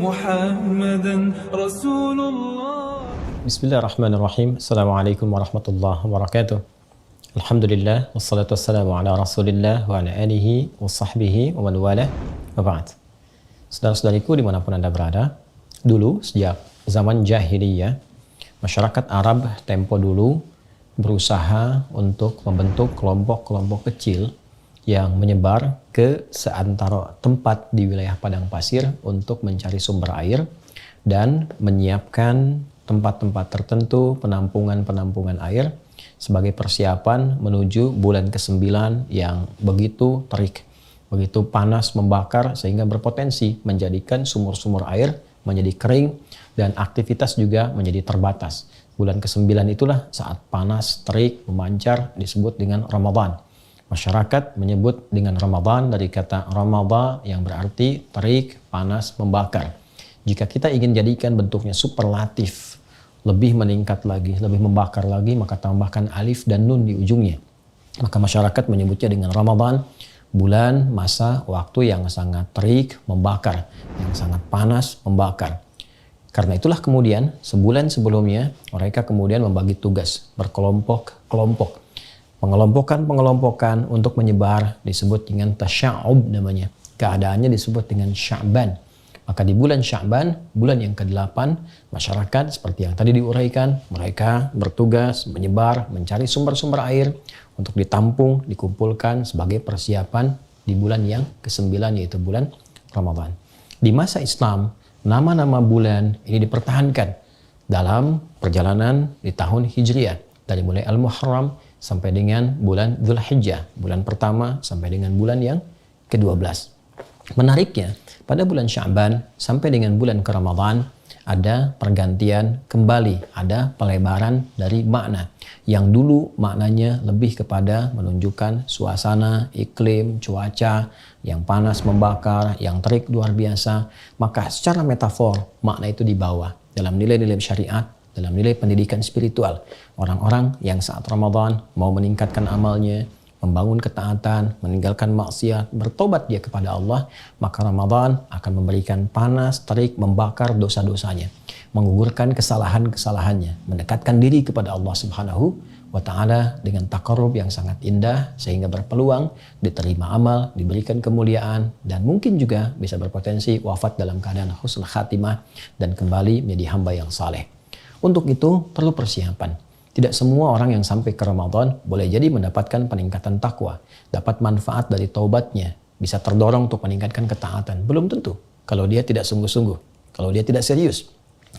محمدا رسول الله. Bismillahirrahmanirrahim. Assalamualaikum warahmatullahi wabarakatuh. Alhamdulillah wassalatu wassalamu ala Rasulillah wa ala alihi wa sahbihi wa man walah. Wa ba'd. Saudara-saudariku dimanapun Anda berada, dulu sejak zaman jahiliyah, masyarakat Arab tempo dulu berusaha untuk membentuk kelompok-kelompok kecil yang menyebar ke seantero tempat di wilayah padang pasir untuk mencari sumber air dan menyiapkan tempat-tempat tertentu, penampungan-penampungan air sebagai persiapan menuju bulan ke-9 yang begitu terik, begitu panas membakar sehingga berpotensi menjadikan sumur-sumur air menjadi kering dan aktivitas juga menjadi terbatas. Bulan ke-9 itulah saat panas, terik, memancar disebut dengan Ramadan. Masyarakat menyebut dengan Ramadan dari kata Ramadha yang berarti terik, panas, membakar. Jika kita ingin jadikan bentuknya superlatif, lebih meningkat lagi, lebih membakar lagi, maka tambahkan alif dan nun di ujungnya. Maka masyarakat menyebutnya dengan Ramadan, bulan masa waktu yang sangat terik, membakar, yang sangat panas, membakar. Karena itulah kemudian sebulan sebelumnya mereka kemudian membagi tugas berkelompok-kelompok. Pengelompokan untuk menyebar disebut dengan tasya'ub namanya. Keadaannya disebut dengan Sya'ban. Maka di bulan Sya'ban, bulan yang ke-8, masyarakat seperti yang tadi diuraikan, mereka bertugas menyebar, mencari sumber-sumber air untuk ditampung, dikumpulkan sebagai persiapan di bulan yang ke-9 yaitu bulan Ramadan. Di masa Islam, nama-nama bulan ini dipertahankan dalam perjalanan di tahun Hijriah. Dari mulai Al-Muharram sampai dengan bulan Dzulhijjah, bulan pertama sampai dengan bulan yang ke-12. Menariknya, pada bulan Sya'ban sampai dengan bulan ke Ramadan ada pergantian kembali, ada pelebaran dari makna. Yang dulu maknanya lebih kepada menunjukkan suasana, iklim, cuaca yang panas membakar, yang terik luar biasa. Maka secara metafor makna itu dibawa dalam nilai-nilai syariat, dalam nilai pendidikan spiritual. Orang-orang yang saat Ramadan mau meningkatkan amalnya, membangun ketaatan, meninggalkan maksiat, bertobat dia kepada Allah, maka Ramadan akan memberikan panas, terik, membakar dosa-dosanya, menggugurkan kesalahan-kesalahannya, mendekatkan diri kepada Allah Subhanahu wa Ta'ala dengan taqarrub yang sangat indah sehingga berpeluang diterima amal, diberikan kemuliaan, dan mungkin juga bisa berpotensi wafat dalam keadaan husnul khatimah dan kembali menjadi hamba yang saleh. Untuk itu perlu persiapan. Tidak semua orang yang sampai ke Ramadan boleh jadi mendapatkan peningkatan takwa, dapat manfaat dari taubatnya, bisa terdorong untuk meningkatkan ketaatan. Belum tentu kalau dia tidak sungguh-sungguh, kalau dia tidak serius.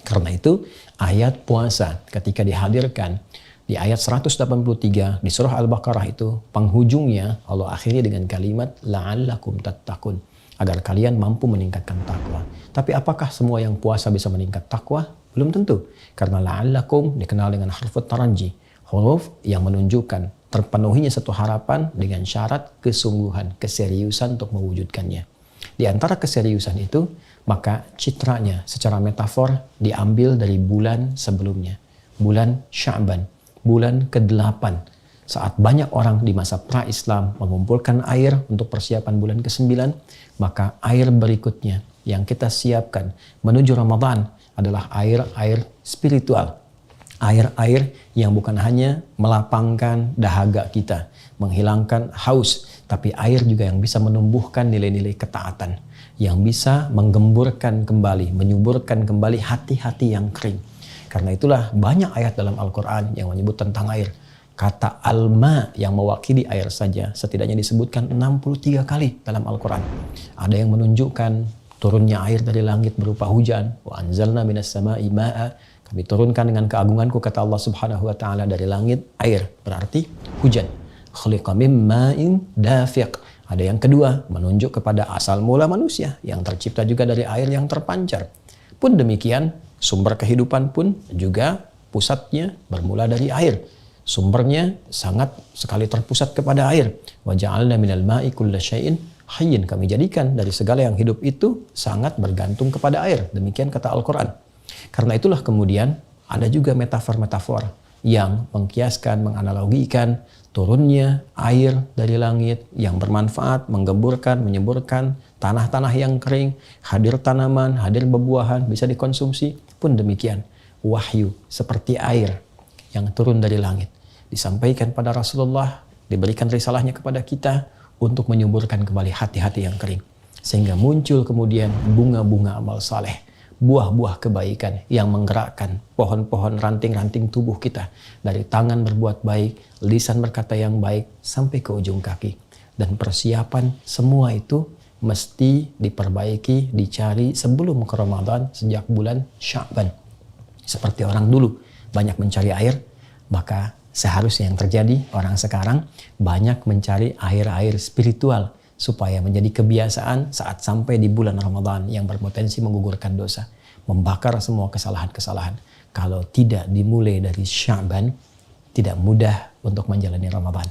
Karena itu ayat puasa ketika dihadirkan di ayat 183 di surah Al-Baqarah itu, penghujungnya Allah akhiri dengan kalimat la'allakum tattaqun, agar kalian mampu meningkatkan takwa. Tapi apakah semua yang puasa bisa meningkat takwa? Belum tentu. Karena la'allakum dikenal dengan huruf taranji, huruf yang menunjukkan terpenuhinya satu harapan dengan syarat kesungguhan, keseriusan untuk mewujudkannya. Di antara keseriusan itu, maka citranya secara metafor diambil dari bulan sebelumnya, bulan Sya'ban, bulan ke-8. Saat banyak orang di masa pra-Islam mengumpulkan air untuk persiapan bulan ke-9, maka air berikutnya yang kita siapkan menuju Ramadan adalah air-air spiritual. Air-air yang bukan hanya melapangkan dahaga kita, menghilangkan haus, tapi air juga yang bisa menumbuhkan nilai-nilai ketaatan, yang bisa menggemburkan kembali, menyuburkan kembali hati-hati yang kering. Karena itulah banyak ayat dalam Al-Quran yang menyebut tentang air. Kata alma yang mewakili air saja setidaknya disebutkan 63 kali dalam Al-Quran. Ada yang menunjukkan turunnya air dari langit berupa hujan. Wa anzalna minas sama'i ma'a. Kami turunkan dengan keagunganku, kata Allah Subhanahu wa Ta'ala, dari langit air, berarti hujan. Khuliqa mim ma'in dafiq. Ada yang kedua, menunjuk kepada asal mula manusia yang tercipta juga dari air yang terpancar. Pun demikian, sumber kehidupan pun juga pusatnya bermula dari air. Sumbernya sangat sekali terpusat kepada air. Wa ja'alna minal ma'i kulla syai'in hayyin. Kami jadikan dari segala yang hidup itu sangat bergantung kepada air. Demikian kata Al-Quran. Karena itulah kemudian ada juga metafor-metafor yang mengkiaskan, menganalogikan turunnya air dari langit yang bermanfaat, menggemburkan, menyuburkan tanah-tanah yang kering, hadir tanaman, hadir buah-buahan, bisa dikonsumsi, pun demikian. Wahyu seperti air yang turun dari langit, disampaikan pada Rasulullah, diberikan risalahnya kepada kita untuk menyuburkan kembali hati-hati yang kering. Sehingga muncul kemudian bunga-bunga amal saleh, buah-buah kebaikan yang menggerakkan pohon-pohon ranting-ranting tubuh kita. Dari tangan berbuat baik, lisan berkata yang baik, sampai ke ujung kaki. Dan persiapan semua itu mesti diperbaiki, dicari sebelum ke Ramadan sejak bulan Sya'ban. Seperti orang dulu banyak mencari air, maka seharusnya yang terjadi orang sekarang banyak mencari air-air spiritual supaya menjadi kebiasaan saat sampai di bulan Ramadan yang berpotensi menggugurkan dosa, membakar semua kesalahan-kesalahan. Kalau tidak dimulai dari Sya'ban, tidak mudah untuk menjalani Ramadan.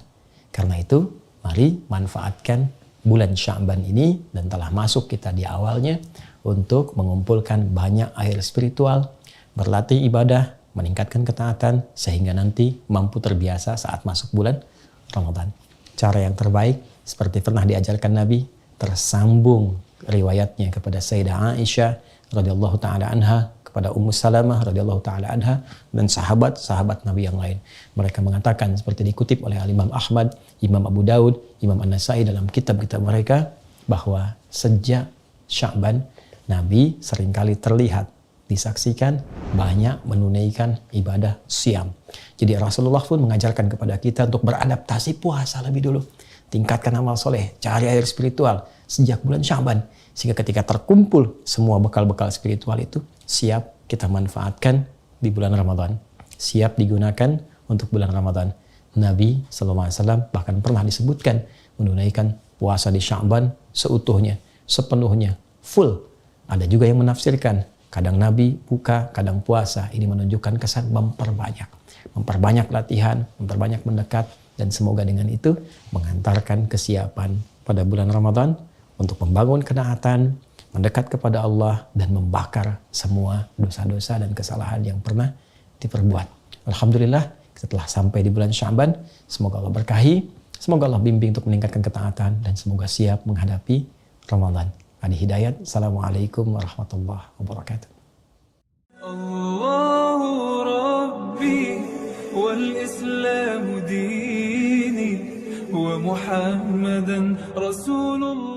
Karena itu, mari manfaatkan bulan Sya'ban ini, dan telah masuk kita di awalnya, untuk mengumpulkan banyak air spiritual, berlatih ibadah, meningkatkan ketaatan, sehingga nanti mampu terbiasa saat masuk bulan Ramadan. Cara yang terbaik, seperti pernah diajarkan Nabi, tersambung riwayatnya kepada Sayyidah Aisyah radhiyallahu taala anha, kepada Ummu Salamah radhiyallahu taala anha, dan sahabat-sahabat Nabi yang lain. Mereka mengatakan seperti dikutip oleh Imam Ahmad, Imam Abu Daud, Imam An-Nasai dalam kitab-kitab mereka, bahwa sejak Sya'ban Nabi seringkali terlihat, disaksikan banyak menunaikan ibadah siam. Jadi Rasulullah pun mengajarkan kepada kita untuk beradaptasi puasa lebih dulu. Tingkatkan amal soleh, cari air spiritual sejak bulan Sya'ban. Sehingga ketika terkumpul semua bekal-bekal spiritual itu, siap kita manfaatkan di bulan Ramadan. Siap digunakan untuk bulan Ramadan. Nabi SAW bahkan pernah disebutkan menunaikan puasa di Sya'ban seutuhnya, sepenuhnya, full. Ada juga yang menafsirkan, kadang Nabi buka, kadang puasa. Ini menunjukkan kesan memperbanyak latihan, memperbanyak mendekat, dan semoga dengan itu mengantarkan kesiapan pada bulan Ramadan untuk membangun kenaatan, mendekat kepada Allah, dan membakar semua dosa-dosa dan kesalahan yang pernah diperbuat. Alhamdulillah, kita telah sampai di bulan Sya'ban. Semoga Allah berkahi, semoga Allah bimbing untuk meningkatkan ketaatan, dan semoga siap menghadapi Ramadan. Adi Hidayat, Assalamualaikum warahmatullahi wabarakatuh. Allahu Rabbi wal Islam dini wa Muhammadan Rasulullah.